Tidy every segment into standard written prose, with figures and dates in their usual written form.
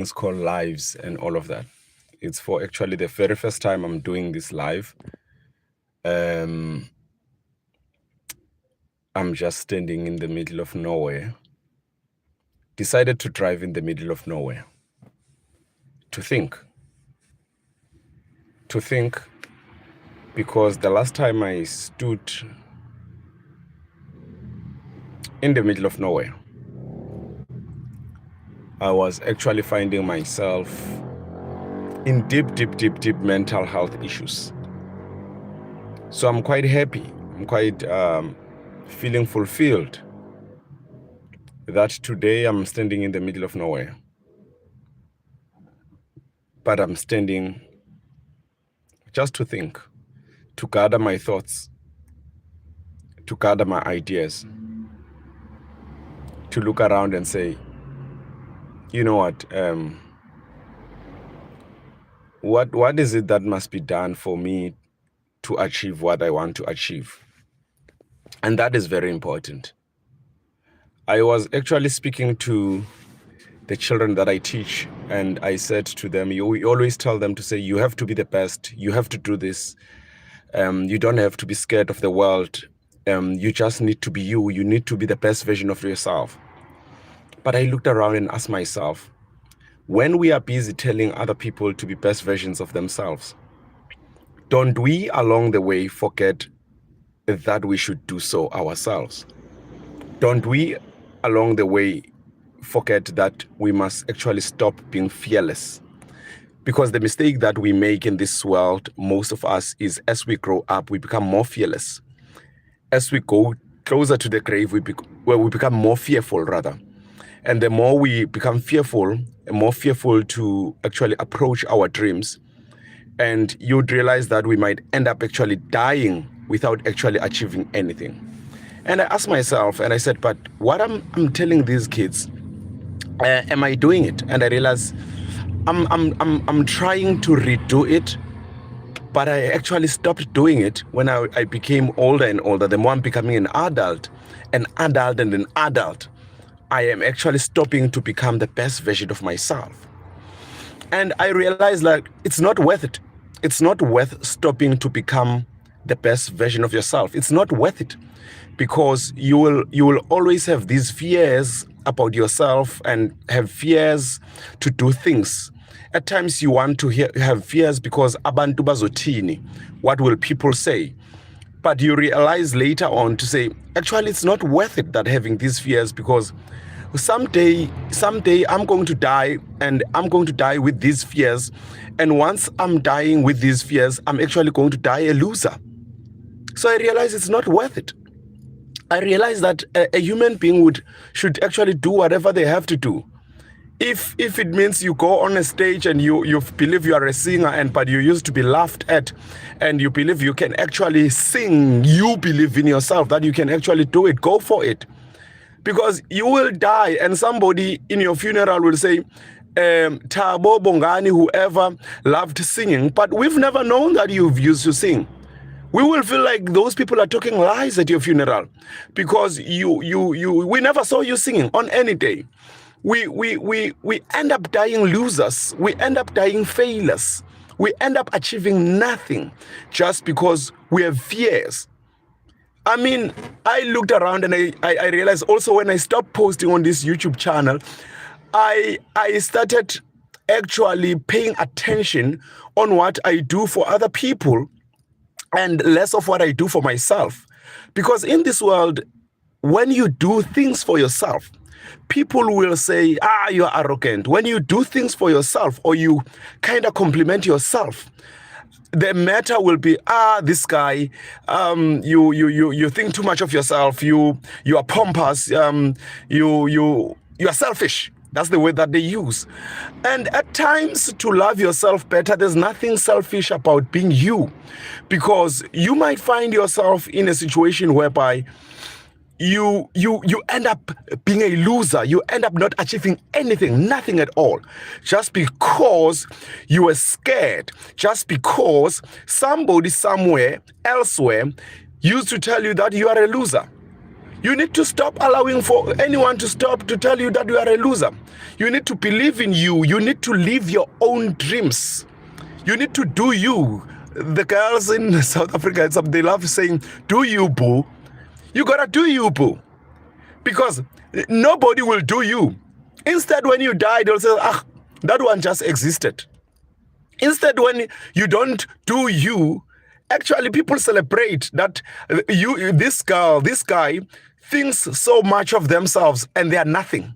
It's called lives and all of that. It's for actually the very first time I'm doing this live. I'm just standing in the middle of nowhere. Decided to drive in the middle of nowhere. To think. Because the last time I stood in the middle of nowhere, I was actually finding myself in deep mental health issues. So I'm quite happy. I'm quite feeling fulfilled that today I'm standing in the middle of nowhere. But I'm standing just to think, to gather my thoughts, to gather my ideas, to look around and say, you know what is it that must be done for me to achieve what I want to achieve? And that is very important. I was actually speaking to the children that I teach, and I said to them, you always tell them to say, you have to be the best, you have to do this. You don't have to be scared of the world. You just need to be you. You need to be the best version of yourself. But I looked around and asked myself, when we are busy telling other people to be best versions of themselves, don't we along the way forget that we should do so ourselves? Don't we along the way forget that we must actually stop being fearless? Because the mistake that we make in this world, most of us, is as we grow up, we become more fearless. As we go closer to the grave, we become more fearful, rather. And the more we become fearful, more fearful to actually approach our dreams. And you'd realize that we might end up actually dying without actually achieving anything. And I asked myself, and I said, but what I'm telling these kids, am I doing it? And I realized I'm trying to redo it, but I actually stopped doing it when I became older and older. The more I'm becoming an adult and an adult, I am actually stopping to become the best version of myself. And I realized, like, it's not worth it. It's not worth stopping to become the best version of yourself. It's not worth it, because you will always have these fears about yourself and have fears to do things. At times you want to have fears because abantu bazothini, what will people say? But you realize later on to say, actually, it's not worth it that having these fears, because someday I'm going to die, and I'm going to die with these fears. And once I'm dying with these fears, I'm actually going to die a loser. So I realize it's not worth it. I realize that a human being should actually do whatever they have to do. If it means you go on a stage and you believe you are a singer, but you used to be laughed at, and you believe you can actually sing, you believe in yourself that you can actually do it, go for it. Because you will die and somebody in your funeral will say, Thabo Bongani, whoever loved singing, but we've never known that you've used to sing. We will feel like those people are talking lies at your funeral, because we never saw you singing on any day. We end up dying losers. We end up dying failures. We end up achieving nothing just because we have fears. I mean, I looked around and I realized also, when I stopped posting on this YouTube channel, I started actually paying attention on what I do for other people and less of what I do for myself. Because in this world, when you do things for yourself, people will say, you're arrogant. When you do things for yourself, or you kind of compliment yourself, the matter will be, this guy, you think too much of yourself, you are pompous, you are selfish. That's the word that they use. And at times, to love yourself better, there's nothing selfish about being you, because you might find yourself in a situation whereby you end up being a loser. You end up not achieving anything, nothing at all, just because you were scared, just because somebody somewhere elsewhere used to tell you that you are a loser. You need to stop allowing for anyone to stop to tell you that you are a loser. You need to believe in you. You need to live your own dreams. You need to do you. The girls in South Africa, they love saying, do you, boo. You gotta do you, boo. Because nobody will do you. Instead, when you die, they'll say, that one just existed. Instead, when you don't do you, actually people celebrate that this girl, this guy thinks so much of themselves and they are nothing.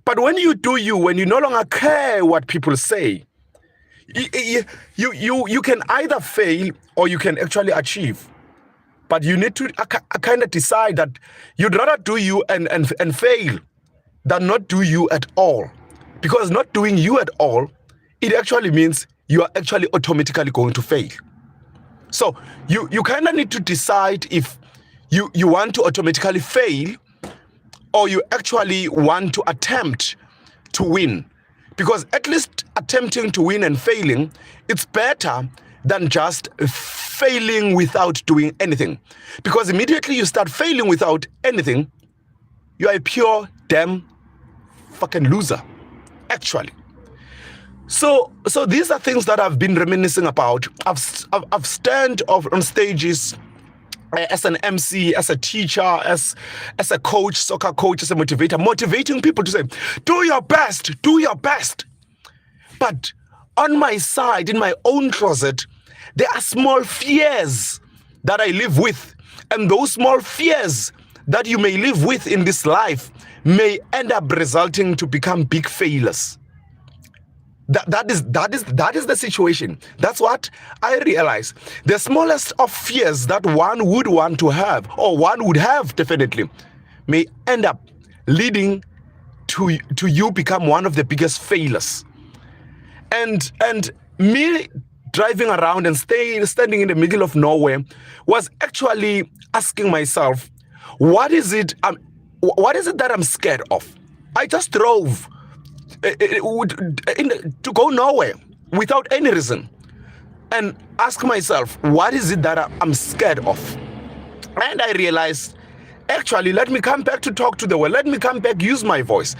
But when you do you, when you no longer care what people say, you can either fail or you can actually achieve. But you need to kind of decide that you'd rather do you and fail than not do you at all. Because not doing you at all, it actually means you are actually automatically going to fail. So you kind of need to decide if you want to automatically fail or you actually want to attempt to win. Because at least attempting to win and failing, it's better than just failing without doing anything. Because immediately you start failing without anything, you are a pure damn fucking loser, actually. So these are things that I've been reminiscing about. I've stand on stages as an MC, as a teacher, as a coach, soccer coach, as a motivator, motivating people to say, do your best, do your best. But on my side, in my own closet, there are small fears that I live with. And those small fears that you may live with in this life may end up resulting to become big failures. That is the situation. That's what I realize. The smallest of fears that one would want to have, or one would have definitely, may end up leading to you become one of the biggest failures. And me driving around and standing in the middle of nowhere was actually asking myself, what is it that I'm scared of? I just drove to go nowhere without any reason and ask myself, what is it that I'm scared of? And I realized, actually, let me come back to talk to the world. Let me come back, use my voice.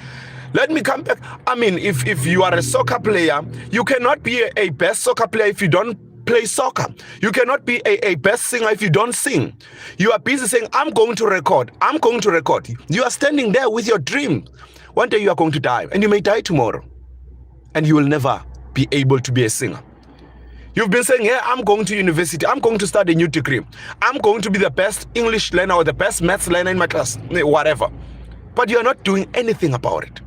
Let me come back. I mean, if you are a soccer player, you cannot be a best soccer player if you don't play soccer. You cannot be a best singer if you don't sing. You are busy saying, I'm going to record. I'm going to record. You are standing there with your dream. One day you are going to die, and you may die tomorrow, and you will never be able to be a singer. You've been saying, yeah, I'm going to university. I'm going to start a new degree. I'm going to be the best English learner or the best maths learner in my class, whatever. But you're not doing anything about it.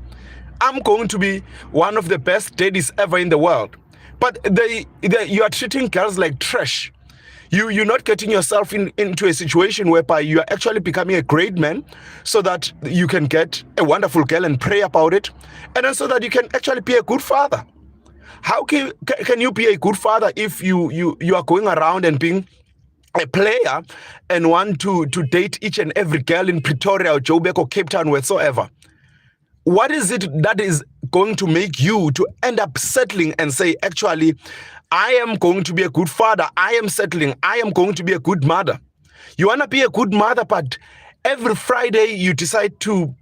I'm going to be one of the best daddies ever in the world. But you are treating girls like trash. You're not getting yourself into a situation whereby you are actually becoming a great man so that you can get a wonderful girl and pray about it, and then so that you can actually be a good father. How can you be a good father if you are going around and being a player and want to date each and every girl in Pretoria or Joburg or Cape Town, whatsoever? What is it that is going to make you to end up settling and say, actually, I am going to be a good father. I am settling. I am going to be a good mother. You want to be a good mother, but every Friday you decide to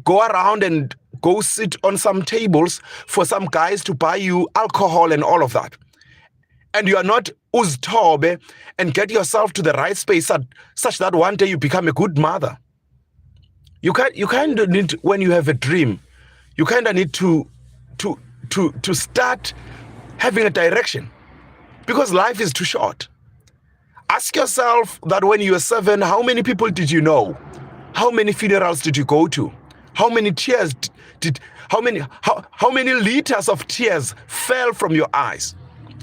go around and go sit on some tables for some guys to buy you alcohol and all of that. And you are not uztobe and get yourself to the right space such that one day you become a good mother. You kind of need, when you have a dream, you kind of need to start having a direction, because life is too short. Ask yourself that when you were 7, how many people did you know? How many funerals did you go to? How many tears how many liters of tears fell from your eyes?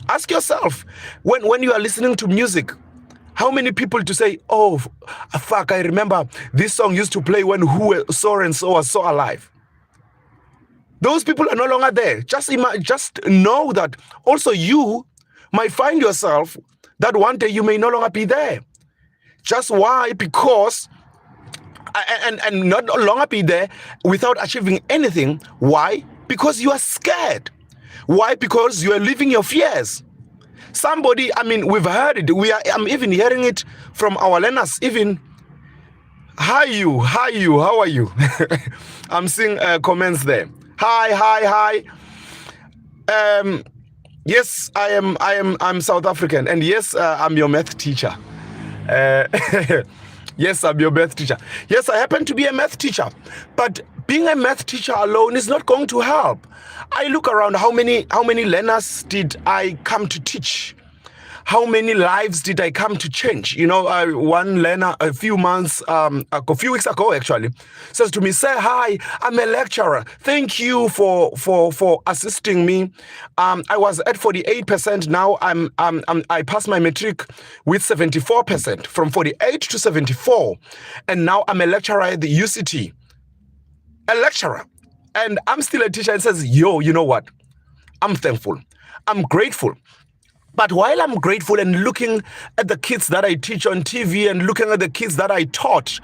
Ask yourself, when you are listening to music, how many people to say, oh, fuck, I remember this song used to play when who so and so was so alive. Those people are no longer there. Just know that also you might find yourself that one day you may no longer be there. Just why? Because, and not no longer be there without achieving anything. Why? Because you are scared. Why? Because you are living your fears. Somebody, I mean, we've heard it. I'm even hearing it from our learners. Even Hi you, how are you? I'm seeing comments there. Hi. Yes, I'm South African, and yes, I'm your math teacher. Uh, yes, I'm your math teacher. Yes, I happen to be a math teacher, but being a math teacher alone is not going to help. I look around, how many learners did I come to teach? How many lives did I come to change? You know, one learner a few weeks ago actually, says to me, "Say hi, I'm a lecturer. Thank you for assisting me. I was at 48%. Now I passed my matric with 74%, from 48 to 74, and now I'm a lecturer at the UCT, a lecturer, and I'm still a teacher." And says, "Yo, you know what? I'm thankful. I'm grateful." But while I'm grateful and looking at the kids that I teach on TV and looking at the kids that I taught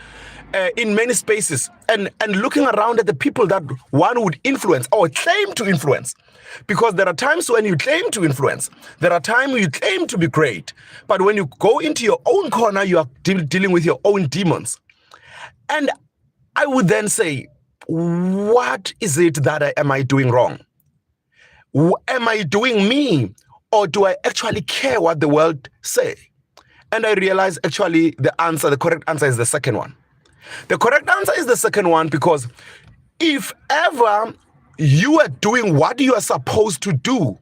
in many spaces and looking around at the people that one would influence or claim to influence, because there are times when you claim to influence, there are times you claim to be great, but when you go into your own corner, you are dealing with your own demons. And I would then say, what is it that am I doing wrong? Am I doing me? Or do I actually care what the world say? And I realize actually the correct answer is the second one. The correct answer is the second one, because if ever you are doing what you are supposed to do,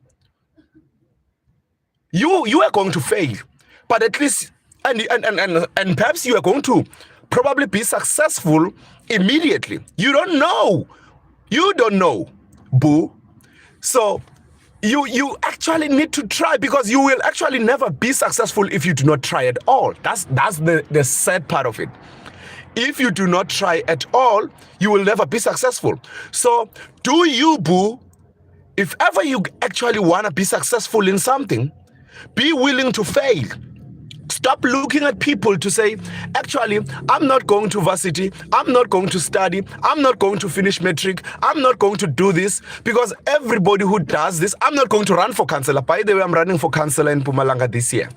you are going to fail. But at least, and perhaps you are going to probably be successful immediately. You don't know, boo. So you actually need to try, because you will actually never be successful if you do not try at all. That's the sad part of it. If you do not try at all, you will never be successful. So do you, boo. If ever you actually want to be successful in something, be willing to fail. Stop looking at people to say, actually, I'm not going to varsity, I'm not going to study, I'm not going to finish matric, I'm not going to do this, because everybody who does this, I'm not going to run for councillor. By the way, I'm running for councillor in Mpumalanga this year.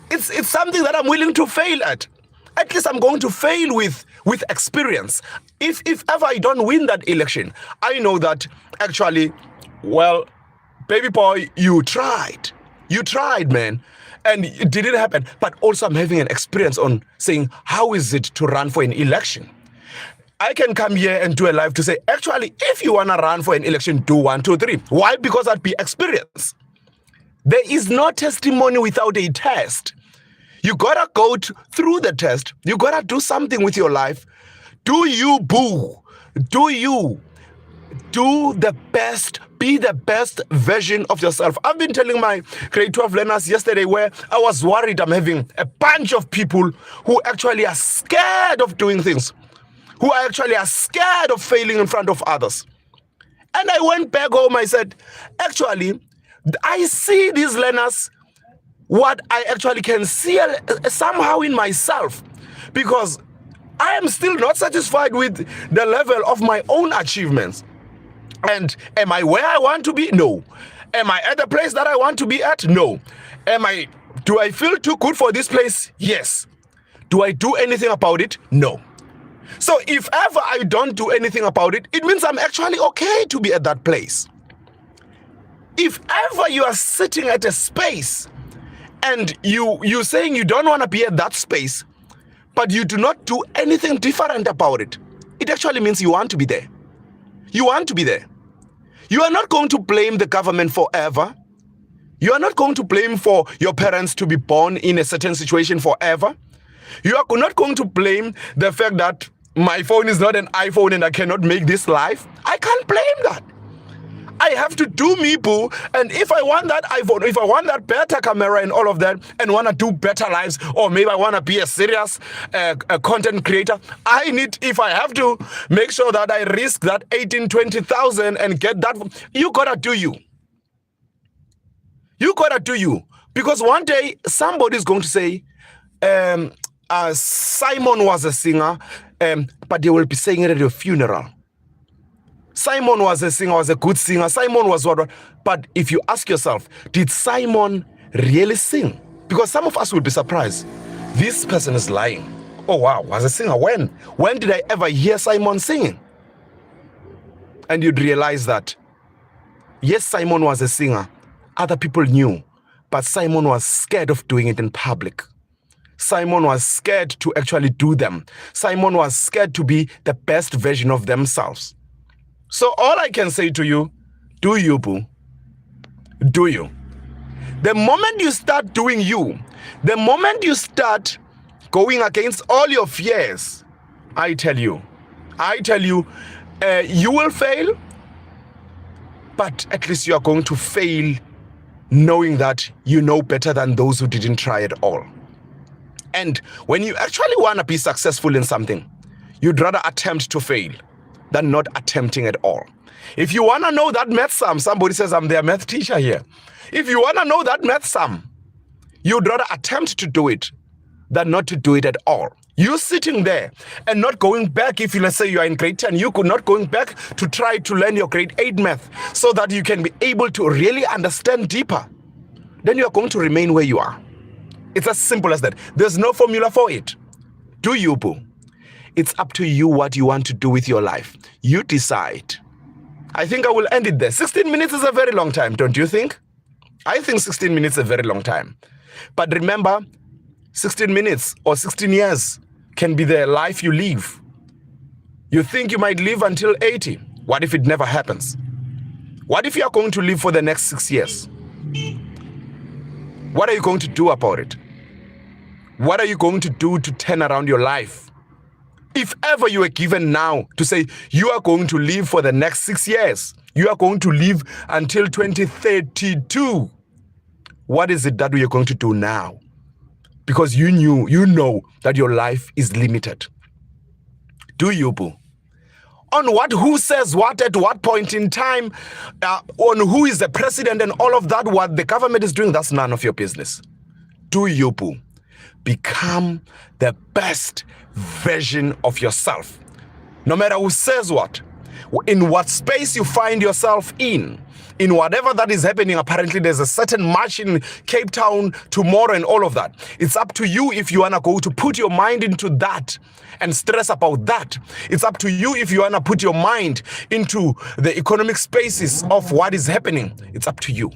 It's something that I'm willing to fail at. At least I'm going to fail with experience. If ever I don't win that election, I know that actually, well, baby boy, you tried, man. And it didn't happen. But also I'm having an experience on saying, how is it to run for an election? I can come here and do a live to say, actually, if you want to run for an election, do 1, 2, 3. Why? Because that'd be experience. There is no testimony without a test. You gotta go through the test. You gotta do something with your life. Do you, boo? Do you? Do the best, be the best version of yourself. I've been telling my grade 12 learners yesterday, where I was worried I'm having a bunch of people who actually are scared of doing things, who actually are scared of failing in front of others. And I went back home, I said, actually, I see these learners, what I actually can see somehow in myself, because I am still not satisfied with the level of my own achievements. And am I where I want to be? No. Am I at the place that I want to be at? No. Do I feel too good for this place? Yes. Do I do anything about it? No. So if ever I don't do anything about it, it means I'm actually okay to be at that place. If ever you are sitting at a space and you saying you don't want to be at that space, but you do not do anything different about it, it actually means you want to be there. You want to be there. You are not going to blame the government forever. You are not going to blame for your parents to be born in a certain situation forever. You are not going to blame the fact that my phone is not an iPhone and I cannot make this live. I can't blame that. I have to do me, boo. And if I want that iPhone, if I want that better camera and all of that, and want to do better lives, or maybe I want to be a serious content creator, I need, if I have to make sure that I risk that 18, 20,000 and get that, you gotta do you. You gotta do you. Because one day, somebody's going to say, Simon was a singer, but they will be saying it at your funeral. Simon was a singer, was a good singer. Simon was what? But if you ask yourself, did Simon really sing? Because some of us will be surprised. This person is lying. Oh wow, was a singer. When did I ever hear Simon singing? And you'd realize that, yes, Simon was a singer. Other people knew, but Simon was scared of doing it in public. Simon was scared to actually do them. Simon was scared to be the best version of themselves. So all I can say to you, do you, boo? Do you? The moment you start doing you, the moment you start going against all your fears, I tell you, you will fail, but at least you are going to fail knowing that you know better than those who didn't try at all. And when you actually want to be successful in something, you'd rather attempt to fail than not attempting at all. If you want to know that math sum, somebody says I'm their math teacher here. If you want to know that math sum, you'd rather attempt to do it than not to do it at all. You sitting there and not going back, if you, let's say you are in grade 10, you could not going back to try to learn your grade 8 math so that you can be able to really understand deeper, then you are going to remain where you are. It's as simple as that. There's no formula for it. Do you, boo? It's up to you what you want to do with your life. You decide. I think I will end it there. 16 minutes is a very long time, don't you think? I think 16 minutes is a very long time. But remember, 16 minutes or 16 years can be the life you live. You think you might live until 80. What if it never happens? What if you are going to live for the next 6 years? What are you going to do about it? What are you going to do to turn around your life? If ever you were given now to say you are going to live for the next 6 years, you are going to live until 2032, what is it that we are going to do now? Because you know that your life is limited. Do you, boo? On who says what at what point in time, on who is the president and all of that, what the government is doing, that's none of your business. Do you, boo? Become the best version of yourself. No matter who says what, in what space you find yourself in whatever that is happening. Apparently there's a certain march in Cape Town tomorrow and all of that. It's up to you if you want to go to put your mind into that and stress about that. It's up to you if you want to put your mind into the economic spaces of what is happening. It's up to you.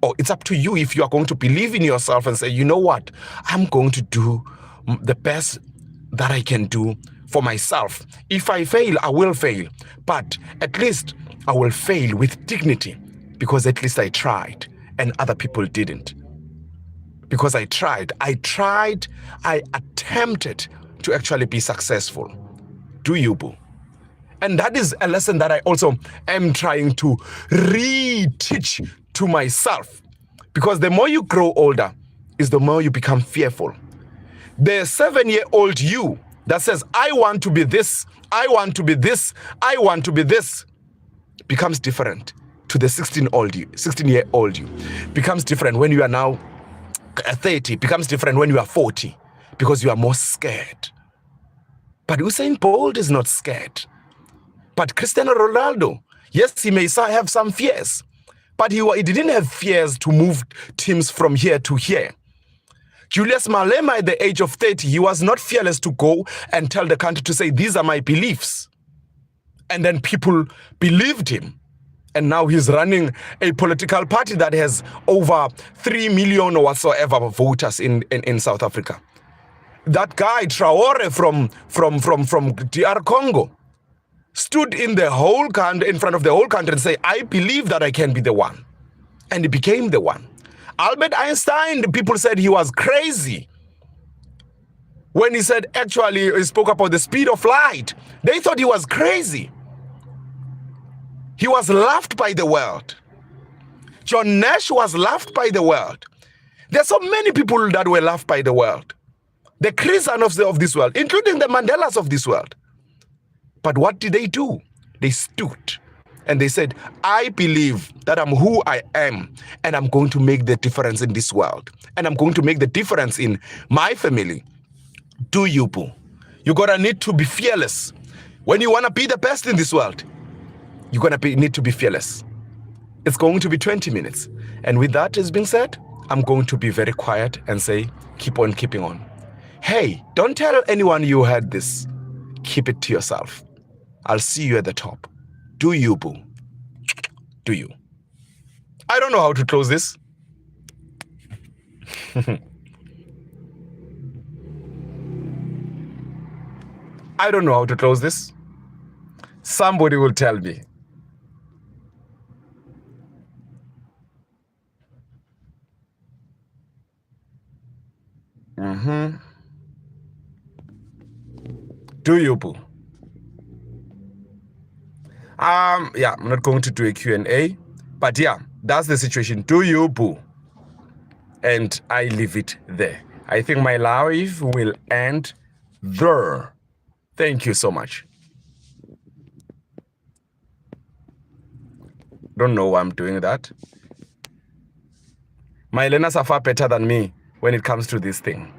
Or it's up to you if you are going to believe in yourself and say, you know what, I'm going to do the best that I can do for myself. If I fail, I will fail. But at least I will fail with dignity, because at least I tried and other people didn't. Because I tried, I attempted to actually be successful. Do you, boo? And that is a lesson that I also am trying to re-teach to myself. Because the more you grow older, is the more you become fearful. The 7-year-old you that says, I want to be this, I want to be this, I want to be this, becomes different to the 16-year-old you. Becomes different when you are now 30, becomes different when you are 40, because you are more scared. But Usain Bolt is not scared. But Cristiano Ronaldo, yes, he may have some fears, but he didn't have fears to move teams from here to here. Julius Malema, at the age of 30, he was not fearless to go and tell the country to say, these are my beliefs. And then people believed him. And now he's running a political party that has over 3 million or whatsoever voters in South Africa. That guy, Traore from DR Congo, stood in the whole country, in front of the whole country, and say, I believe that I can be the one. And he became the one. Albert Einstein, the people said he was crazy. When he said, actually, he spoke about the speed of light, they thought he was crazy. He was laughed by the world. John Nash was laughed by the world. There are so many people that were laughed by the world. The Christians of this world, including the Mandelas of this world. But what did they do? They stood and they said, I believe that I'm who I am, and I'm going to make the difference in this world. And I'm going to make the difference in my family. Do you, boo? You're going to need to be fearless. When you want to be the best in this world, you're going to need to be fearless. It's going to be 20 minutes. And with that has been said, I'm going to be very quiet and say, keep on keeping on. Hey, don't tell anyone you heard this. Keep it to yourself. I'll see you at the top. Do you, boo? Do you? I don't know how to close this. I don't know how to close this. Somebody will tell me. Do you, boo? Yeah, I'm not going to do a Q&A, but yeah, that's the situation. Do you, boo? And I leave it there. I think my live will end there. Thank you so much. Don't know why I'm doing that. My learners are far better than me when it comes to this thing.